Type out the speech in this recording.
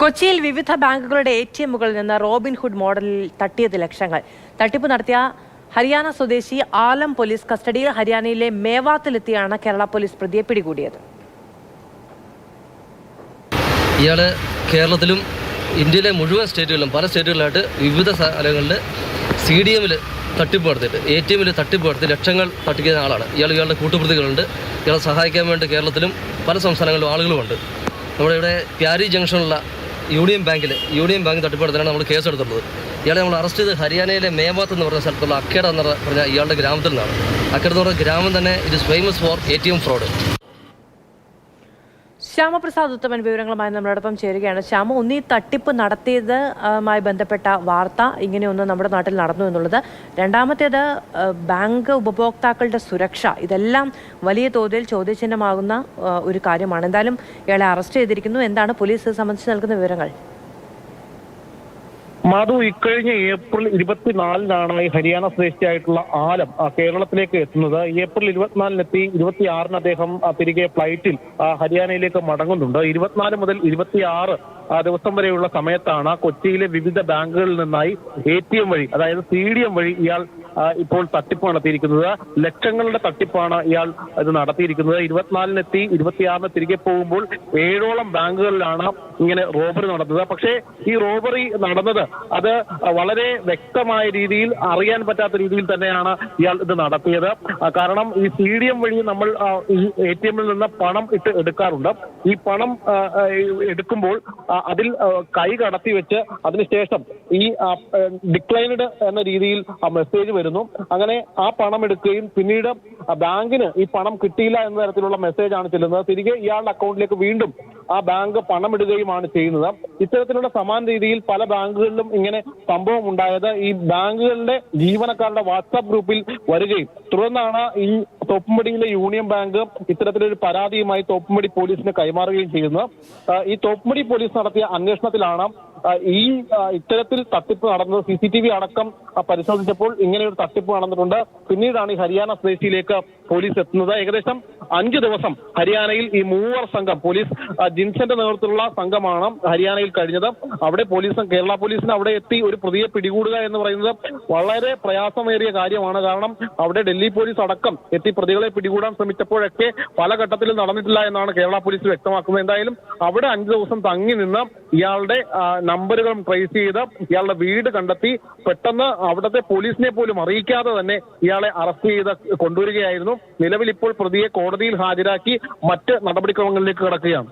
കൊച്ചിയിൽ വിവിധ ബാങ്കുകളുടെ എടിഎമ്മുകളിൽ നിന്ന് റോബിൻഹുഡ് മോഡലിൽ തട്ടിയത് ലക്ഷങ്ങൾ. തട്ടിപ്പ് നടത്തിയ ഹരിയാന സ്വദേശി ആലം പോലീസ് കസ്റ്റഡിയിൽ. ഹരിയാനയിലെ മേവാത്തിലെത്തിയാണ് കേരള പോലീസ് പ്രതിയെ പിടികൂടിയത്. ഇയാള് കേരളത്തിലും ഇന്ത്യയിലെ മുഴുവൻ സ്റ്റേറ്റുകളിലും പല സ്റ്റേറ്റുകളിലായിട്ട് വിവിധ സ്ഥലങ്ങളിൽ CDM-ൽ തട്ടിപ്പ് നടത്തിയിട്ട് ATM-ൽ തട്ടിപ്പ് നടത്തി ലക്ഷങ്ങൾ തട്ടിക്കുന്ന ആളാണ്. ഇയാളുടെ കൂട്ടുപ്രതികളുണ്ട്. ഇയാളെ സഹായിക്കാൻ വേണ്ടി കേരളത്തിലും പല സംസ്ഥാനങ്ങളിലും ആളുകളുമുണ്ട്. നമ്മുടെ ഇവിടെ പ്യാരി ജംഗ്ഷനിലുള്ള യൂണിയൻ ബാങ്ക് തട്ടിപ്പ് നടത്തിയാണ് നമ്മൾ കേസെടുത്തുള്ളത്. ഇയാളെ നമ്മൾ അറസ്റ്റ് ചെയ്ത് ഹരിയാനയിലെ മേവാത്ത് എന്ന് പറഞ്ഞ സ്ഥലത്തുള്ള അക്കേഡ എന്ന് പറഞ്ഞ ഇയാളുടെ ഗ്രാമത്തിൽ നിന്നാണ്. അക്കേഡ എന്ന് പറഞ്ഞ ഗ്രാമം തന്നെ it is famous for ATM fraud. Shyamaprasad Uthaman വിവരങ്ങളുമായി നമ്മളോടൊപ്പം ചേരുകയാണ്. ശ്യാമ, ഒന്ന് ഈ തട്ടിപ്പ് നടത്തിയതുമായി ബന്ധപ്പെട്ട വാർത്ത ഇങ്ങനെയൊന്ന് നമ്മുടെ നാട്ടിൽ നടന്നു എന്നുള്ളത്, രണ്ടാമത്തേത് ബാങ്ക് ഉപഭോക്താക്കളുടെ സുരക്ഷ, ഇതെല്ലാം വലിയ തോതിൽ ചോദ്യചിഹ്നമാകുന്ന ഒരു കാര്യമാണ്. എന്തായാലും ഇയാളെ അറസ്റ്റ് ചെയ്തിരിക്കുന്നു. എന്താണ് പോലീസ് സംബന്ധിച്ച് നൽകുന്ന വിവരങ്ങൾ? മാധു, ഇക്കഴിഞ്ഞ ഏപ്രിൽ 24-നാണ് ഈ ഹരിയാന സ്വദേശിയായിട്ടുള്ള ആലം കേരളത്തിലേക്ക് എത്തുന്നത്. ഏപ്രിൽ 24-നെത്തി 26-ന് അദ്ദേഹം തിരികെ ഫ്ലൈറ്റിൽ ഹരിയാനയിലേക്ക് മടങ്ങുന്നുണ്ട്. 24 മുതൽ 26 ദിവസം വരെയുള്ള സമയത്താണ് കൊച്ചിയിലെ വിവിധ ബാങ്കുകളിൽ നിന്നായി ATM വഴി, അതായത് CDM വഴി ഇയാൾ ഇപ്പോൾ തട്ടിപ്പ് നടത്തിയിരിക്കുന്നത്. ലക്ഷങ്ങളുടെ തട്ടിപ്പാണ് ഇയാൾ ഇത് നടത്തിയിരിക്കുന്നത്. 24-നെത്തി 26-ന് തിരികെ പോകുമ്പോൾ 7ഓളം ബാങ്കുകളിലാണ് ഇങ്ങനെ റോബറി നടന്നത്. പക്ഷേ ഈ റോബറി നടന്നത് അത് വളരെ വ്യക്തമായ രീതിയിൽ, അറിയാൻ പറ്റാത്ത രീതിയിൽ തന്നെയാണ് ഇയാൾ ഇത് നടത്തിയത്. കാരണം ഈ CDM വഴി നമ്മൾ ഈ ATM-ൽ നിന്ന് പണം എടുക്കാറുണ്ട്. ഈ പണം എടുക്കുമ്പോൾ അതിൽ കൈ കടത്തി വെച്ച് അതിനുശേഷം ഈ ഡിക്ലൈൻഡ് എന്ന രീതിയിൽ മെസ്സേജ് വരുന്നു. അങ്ങനെ ആ പണം എടുക്കുകയും പിന്നീട് ബാങ്കിന് ഈ പണം കിട്ടിയില്ല എന്ന തരത്തിലുള്ള മെസ്സേജാണ് ചെല്ലുന്നത്. തിരികെ ഇയാളുടെ അക്കൗണ്ടിലേക്ക് വീണ്ടും ആ ബാങ്ക് പണം ഇടുകയുമാണ് ചെയ്യുന്നത്. ഇത്തരത്തിലുള്ള സമാന രീതിയിൽ പല ബാങ്കുകളിലും ഇങ്ങനെ സംഭവം ഉണ്ടായത് ഈ ബാങ്കുകളുടെ ജീവനക്കാരുടെ വാട്സാപ്പ് ഗ്രൂപ്പിൽ വരികയും തുടർന്നാണ് ഈ തോപ്പുംപടിയിലെ യൂണിയൻ ബാങ്ക് ഇത്തരത്തിലൊരു പരാതിയുമായി തോപ്പുംപടി പോലീസിന് കൈമാറുകയും ചെയ്യുന്നത്. ഈ തോപ്പുംപടി പോലീസ് നടത്തിയ അന്വേഷണത്തിലാണ് ഈ ഇത്തരത്തിൽ തട്ടിപ്പ് നടന്നത്. CCTV അടക്കം പരിശോധിച്ചപ്പോൾ ഇങ്ങനെയൊരു തട്ടിപ്പ് നടന്നിട്ടുണ്ട്. പിന്നീടാണ് ഈ ഹരിയാന സ്വദേശിയിലേക്ക് പോലീസ് എത്തുന്നത്. ഏകദേശം 5 ദിവസം ഹരിയാനയിൽ ഈ 3 സംഘം പോലീസ്, ജിൻസന്റെ നേതൃത്വത്തിലുള്ള സംഘമാണ് ഹരിയാനയിൽ കഴിഞ്ഞത്. അവിടെ കേരള പോലീസിന് അവിടെ എത്തി ഒരു പ്രതിയെ പിടികൂടുക എന്ന് പറയുന്നത് വളരെ പ്രയാസമേറിയ കാര്യമാണ്. കാരണം അവിടെ ഡൽഹി പോലീസ് അടക്കം എത്തി പ്രതികളെ പിടികൂടാൻ ശ്രമിച്ചപ്പോഴൊക്കെ പല ഘട്ടത്തിലും നടന്നിട്ടില്ല എന്നാണ് കേരള പോലീസ് വ്യക്തമാക്കുന്നത്. എന്തായാലും അവിടെ 5 ദിവസം തങ്ങി നിന്ന് ഇയാളുടെ നമ്പറുകളും ട്രേസ് ചെയ്ത് ഇയാളുടെ വീട് കണ്ടെത്തി പെട്ടെന്ന് അവിടുത്തെ പോലീസിനെ പോലും അറിയിക്കാതെ തന്നെ ഇയാളെ അറസ്റ്റ് ചെയ്ത് കൊണ്ടുവരികയായിരുന്നു. നിലവിൽ ഇപ്പോൾ പ്രതിയെ കോടതിയിൽ ഹാജരാക്കി മറ്റ് നടപടിക്രമങ്ങളിലേക്ക് കടക്കുകയാണ്.